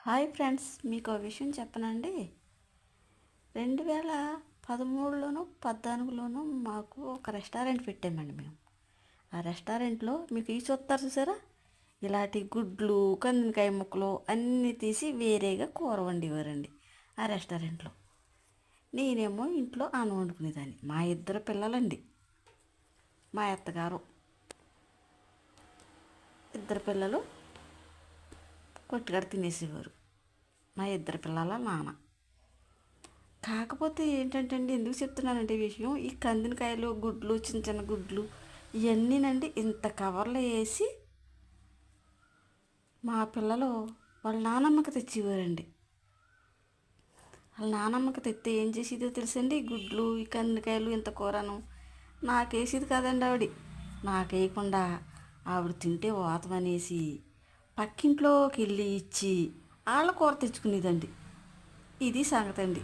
Hi friends, మీకు ఒక విషయం చెప్పనండి. 2013లోను 14లోను మాకు ఒక రెస్టారెంట్ పెట్టామండి మేము. ఆ రెస్టారెంట్లో మీకు ఈ చూస్తారు చూసారా, ఇలాంటి గుడ్లు కందికాయ ముక్కలు అన్నీ తీసి వేరేగా కూర వండేవారండి ఆ రెస్టారెంట్లో. నేనేమో ఇంట్లో అన్నం వండుకునేదాన్ని. మా ఇద్దరు పిల్లలండి, మా అత్తగారు, ఇద్దరు పిల్లలు కొట్టుకాడ తినేసేవారు, మా ఇద్దరు పిల్లల నాన్న. కాకపోతే ఏంటంటే అండి, ఎందుకు చెప్తున్నానంటే ఈ విషయం, ఈ కందినకాయలు గుడ్లు చిన్న చిన్న గుడ్లు ఇవన్నీనండి ఇంత కవర్లో వేసి మా పిల్లలు వాళ్ళ నానమ్మకి తెచ్చేవారండి. వాళ్ళ నానమ్మకి తెస్తే ఏం చేసేదో తెలుసండి, ఈ గుడ్లు ఈ కందికాయలు ఇంత కూరను నాకేసేది కాదండి ఆవిడ. నాకేయకుండా ఆవిడ తింటే వాతమనేసి పక్కింట్లోకి వెళ్ళి ఇచ్చి వాళ్ళ కూర తెచ్చుకునేదండి. ఇది సంగతి అండి.